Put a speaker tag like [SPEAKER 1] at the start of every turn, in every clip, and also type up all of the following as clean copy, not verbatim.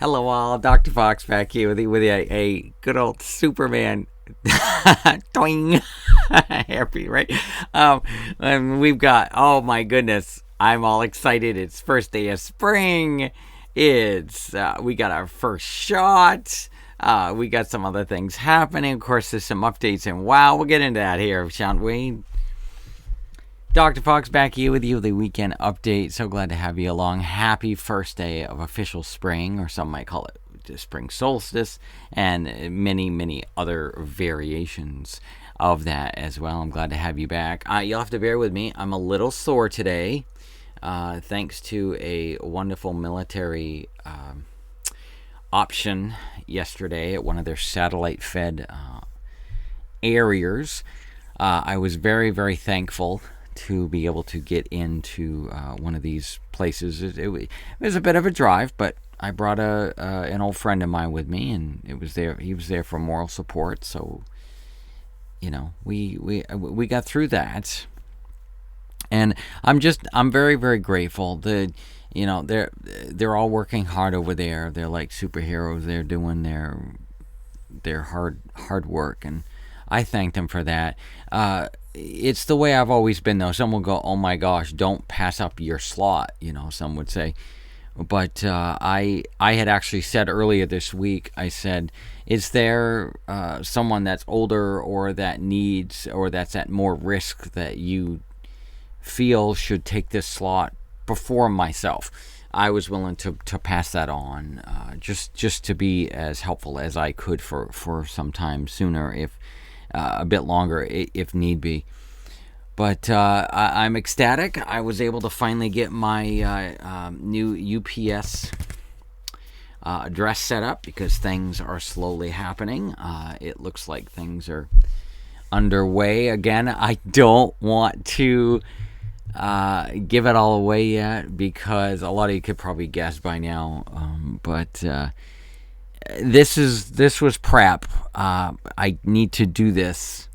[SPEAKER 1] Hello all, Dr. Fox back here with a good old Superman doing happy, right? And we've got, oh my goodness, I'm all excited. It's first day of spring. It's we got our first shot. We got some other things happening. Of course, there's some updates in WoW. We'll get into that here, shan't we? Dr. Fox back here with you with a weekend update. So glad to have you along. Happy first day of official spring, or some might call it the spring solstice, and many other variations of that as well. I'm glad to have you back. You'll have to bear with me. I'm a little sore today, thanks to a wonderful military option yesterday at one of their satellite-fed areas. I was very thankful to be able to get into one of these places. It was a bit of a drive, but I brought an old friend of mine with me, and he was there for moral support. So, you know, we got through that, and I'm very grateful. They're all working hard over there. They're like superheroes. They're doing their hard work, and I thank them for that. It's the way I've always been, though. Some will go, "Oh my gosh, don't pass up your slot," some would say. But I had actually said earlier this week, I said, is there someone that's older or that needs or that's at more risk that you feel should take this slot before myself? I was willing to pass that on, just to be as helpful as I could for some time sooner, if a bit longer if need be. But I'm ecstatic. I was able to finally get my new UPS address set up, because things are slowly happening. It looks like things are underway again. I don't want to give it all away yet, because a lot of you could probably guess by now. But this was prep. I need to do this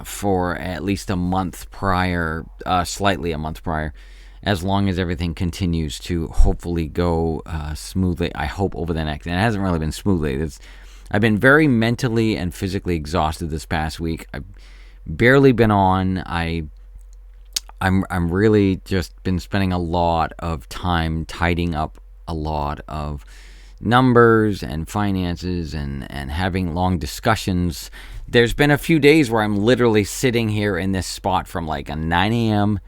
[SPEAKER 1] for at least a month prior, slightly a month prior, as long as everything continues to hopefully go smoothly. I hope over the next, and it hasn't really been smoothly. I've been very mentally and physically exhausted this past week. I've barely been on. I'm really just been spending a lot of time tidying up a lot of numbers and finances and having long discussions. There's been a few days where I'm literally sitting here in this spot from like a 9 a.m.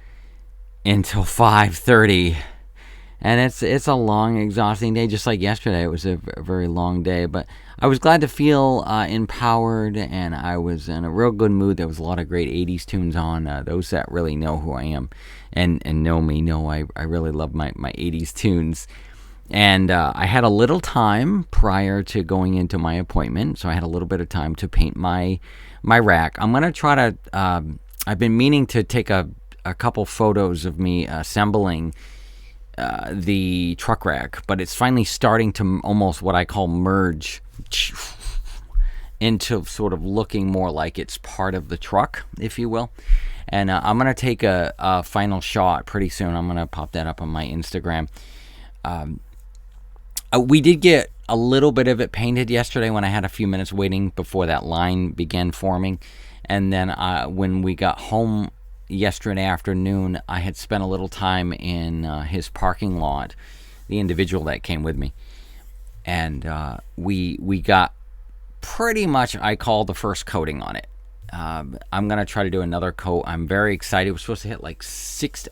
[SPEAKER 1] until 5:30, and it's a long, exhausting day. Just like yesterday, it was a very long day, but I was glad to feel empowered, and I was in a real good mood. There was a lot of great 80s tunes on. Those that really know who I am and know me know I really love my 80s tunes. And I had a little time prior to going into my appointment, so I had a little bit of time to paint my rack. I'm going to try to, I've been meaning to take a couple photos of me assembling the truck rack, but it's finally starting to almost what I call merge into sort of looking more like it's part of the truck, if you will. And I'm going to take a final shot pretty soon. I'm going to pop that up on my Instagram. We did get a little bit of it painted yesterday when I had a few minutes waiting before that line began forming. And then when we got home yesterday afternoon, I had spent a little time in his parking lot, the individual that came with me. And we got pretty much, I call the first coating on it. I'm going to try to do another coat. I'm very excited. We're supposed to hit like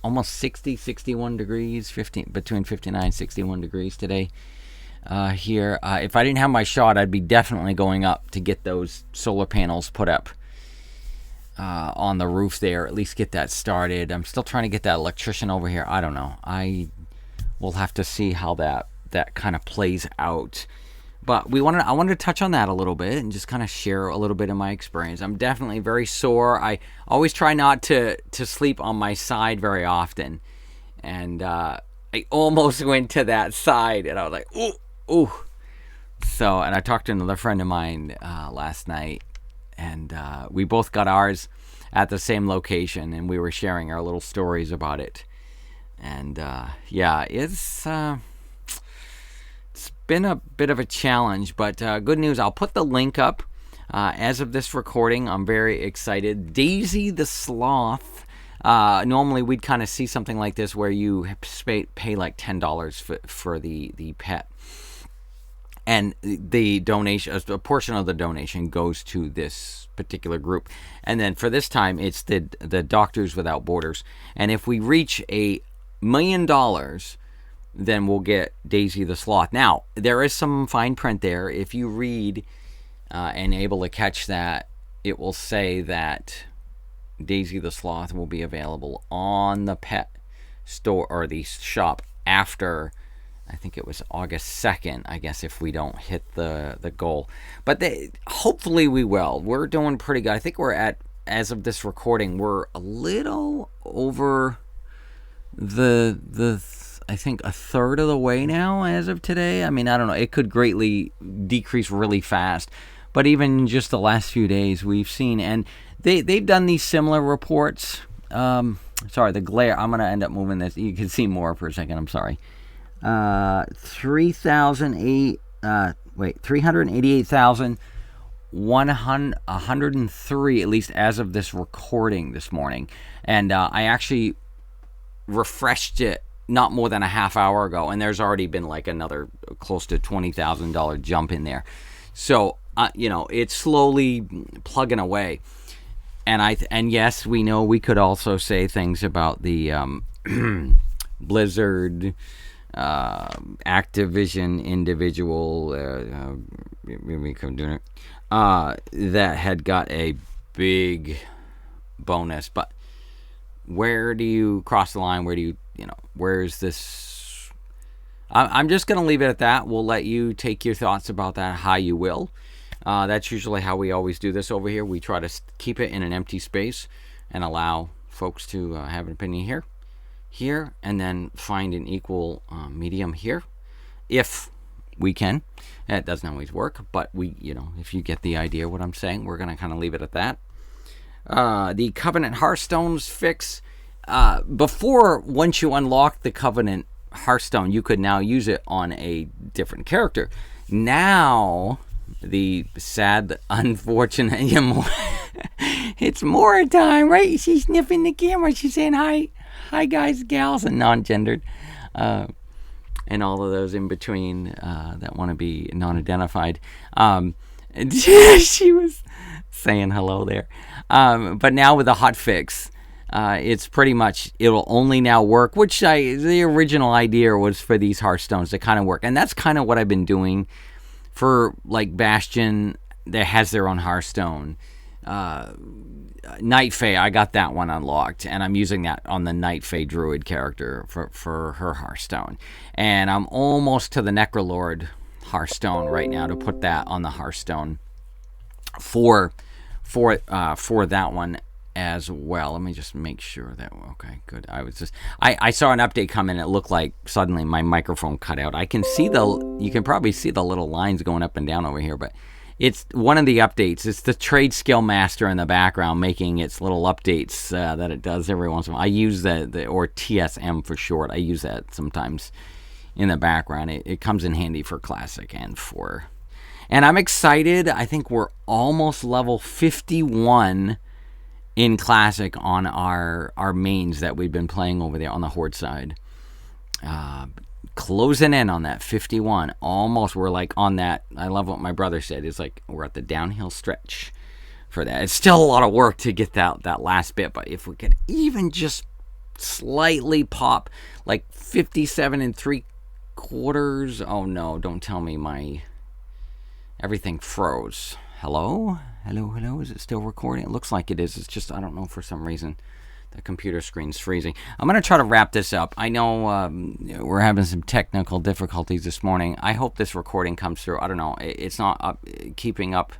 [SPEAKER 1] almost 60, 61 degrees, between 59 and 61 degrees today. Here. If I didn't have my shot, I'd be definitely going up to get those solar panels put up on the roof there, at least get that started. I'm still trying to get that electrician over here. I don't know. I will have to see how that kind of plays out. But I wanted to touch on that a little bit and just kind of share a little bit of my experience. I'm definitely very sore. I always try not to sleep on my side very often. And I almost went to that side, and I was like, ooh. So, and I talked to another friend of mine last night, and we both got ours at the same location, and we were sharing our little stories about it. And yeah, it's been a bit of a challenge, but good news. I'll put the link up. As of this recording, I'm very excited. Daisy the Sloth. Normally, we'd kind of see something like this where you pay like $10 for the pet. And the donation, a portion of the donation goes to this particular group. And then for this time, it's the Doctors Without Borders. And if we reach $1 million, then we'll get Daisy the Sloth. Now, there is some fine print there. If you read and able to catch that, it will say that Daisy the Sloth will be available on the pet store or the shop after, I think it was August 2nd, I guess, if we don't hit the goal. But hopefully we will. We're doing pretty good. I think we're at, as of this recording, we're a little over I think a third of the way now as of today. I mean, I don't know. It could greatly decrease really fast. But even just the last few days we've seen, and they've done these similar reports. Sorry, the glare. I'm going to end up moving this. You can see more for a second. I'm sorry. 388,103, at least as of this recording this morning. And I actually refreshed it not more than a half hour ago, and there's already been like another close to $20,000 jump in there. So, it's slowly plugging away. And yes, we know we could also say things about the Blizzard, Activision individual, that had got a big bonus. But where do you cross the line? Where do you, where's this? I'm just going to leave it at that. We'll let you take your thoughts about that how you will. That's usually how we always do this over here. We try to keep it in an empty space and allow folks to have an opinion here, and then find an equal medium here, if we can. That doesn't always work, but if you get the idea what I'm saying, we're going to kind of leave it at that. The Covenant Hearthstones fix. Before, once you unlock the Covenant Hearthstone, you could now use it on a different character. Now, the sad, unfortunate, it's Mora time, right? She's sniffing the camera. She's saying hi guys, gals, and non-gendered, and all of those in between that want to be non-identified. And she was saying hello there. But now with the hotfix, it's pretty much, it'll only now work, which the original idea was for these Hearthstones to kind of work. And that's kind of what I've been doing for, like, Bastion that has their own Hearthstone. Night Fae, I got that one unlocked, and I'm using that on the Night Fae Druid character for her Hearthstone. And I'm almost to the Necrolord Hearthstone right now to put that on the Hearthstone for that one as well. Let me just make sure that, okay, good. I saw an update come in. It looked like suddenly my microphone cut out. You can probably see the little lines going up and down over here, but it's one of the updates. It's the Trade Skill Master in the background making its little updates that it does every once in a while. I use or TSM for short. I use that sometimes in the background. It comes in handy for Classic and I'm excited. I think we're almost level 51 in Classic on our mains that we've been playing over there on the Horde side. Closing in on that 51. Almost, we're like on that. I love what my brother said. It's like we're at the downhill stretch for that. It's still a lot of work to get that last bit, but if we could even just slightly pop like 57 3/4. Oh no, don't tell me everything froze. Hello? Is it still recording? It looks like it is. It's just, I don't know, for some reason the computer screen's freezing. I'm going to try to wrap this up. I know we're having some technical difficulties this morning. I hope this recording comes through. I don't know. It's not keeping up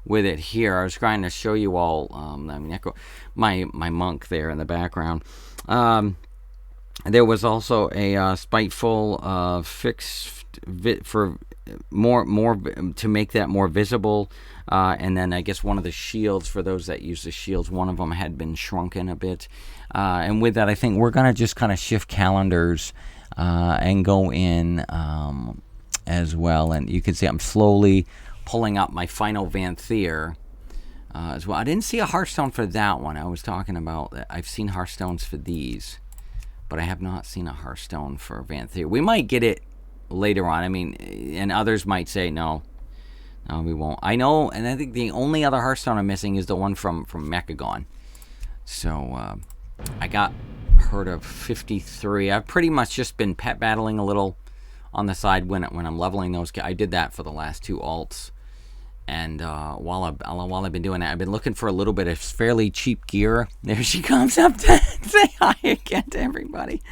[SPEAKER 1] with it here. I was trying to show you all my monk there in the background. There was also a spiteful fix for more to make that more visible. And then I guess one of the shields, for those that use the shields, one of them had been shrunken a bit. And with that, I think we're going to just kind of shift calendars and go in as well. And you can see I'm slowly pulling up my final Vanthier as well. I didn't see a Hearthstone for that one. I was talking about, I've seen Hearthstones for these, but I have not seen a Hearthstone for Vanthier. We might get it later on. I mean, and others might say, no, we won't. I know, and I think the only other Hearthstone I'm missing is the one from Mechagon. So I got herd of 53. I've pretty much just been pet battling a little on the side when I'm leveling those. I did that for the last 2 alts. And while I've been doing that, I've been looking for a little bit of fairly cheap gear. There she comes up to say hi again to everybody.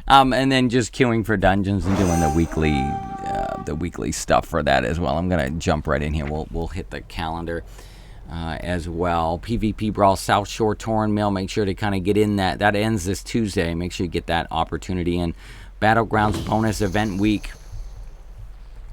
[SPEAKER 1] And then just queuing for dungeons and doing the weekly stuff for that as well. I'm gonna jump right in here. We'll hit the calendar as well. PvP Brawl South Shore Torn Mill. Make sure to kind of get in that. That ends this Tuesday. Make sure you get that opportunity in. Battlegrounds bonus event week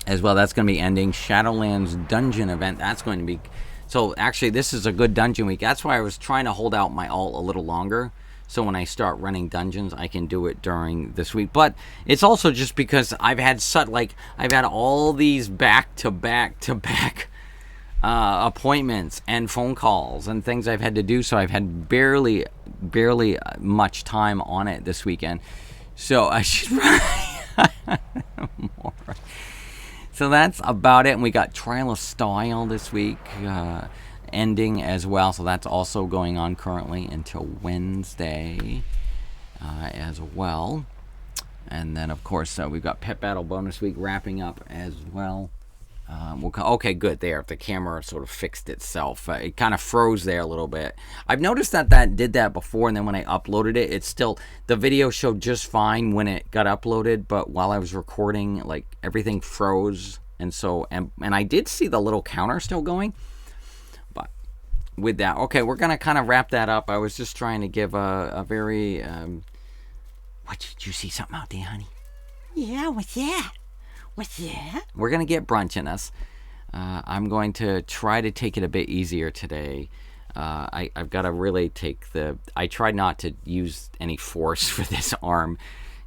[SPEAKER 1] as well. That's going to be ending. Shadowlands dungeon event. That's going to be... So actually, this is a good dungeon week. That's why I was trying to hold out my alt a little longer. So when I start running dungeons, I can do it during this week. But it's also just because I've had all these back-to-back appointments and phone calls and things I've had to do. So I've had barely much time on it this weekend. So I should more. So that's about it. And we got Trial of Style this week ending as well. So that's also going on currently until Wednesday as well. And then, of course, we've got Pet Battle Bonus Week wrapping up as well. Okay, good. There, the camera sort of fixed itself. It kind of froze there a little bit. I've noticed that did that before, and then when I uploaded it, it's still, the video showed just fine when it got uploaded, but while I was recording, like, everything froze, and so, and I did see the little counter still going, but with that, okay, we're gonna kind of wrap that up. I was just trying to give a very, what, did you see something out there, honey? Yeah, what's that? What's that? We're going to get brunch in us. I'm going to try to take it a bit easier today. I've got to really take I tried not to use any force for this arm.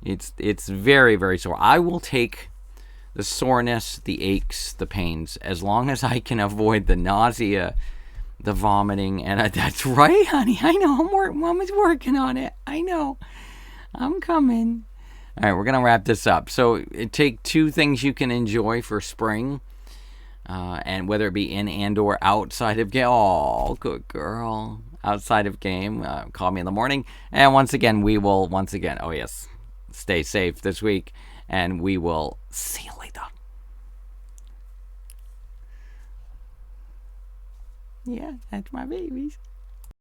[SPEAKER 1] It's very, very sore. I will take the soreness, the aches, the pains, as long as I can avoid the nausea, the vomiting. And that's right, honey. I know. Mama's working on it. I know. I'm coming. All right, we're going to wrap this up. So take 2 things you can enjoy for spring, and whether it be in and or outside of game. Oh, good girl. Outside of game, call me in the morning. And once again, oh yes, stay safe this week, and we will see you later. Yeah, that's my babies.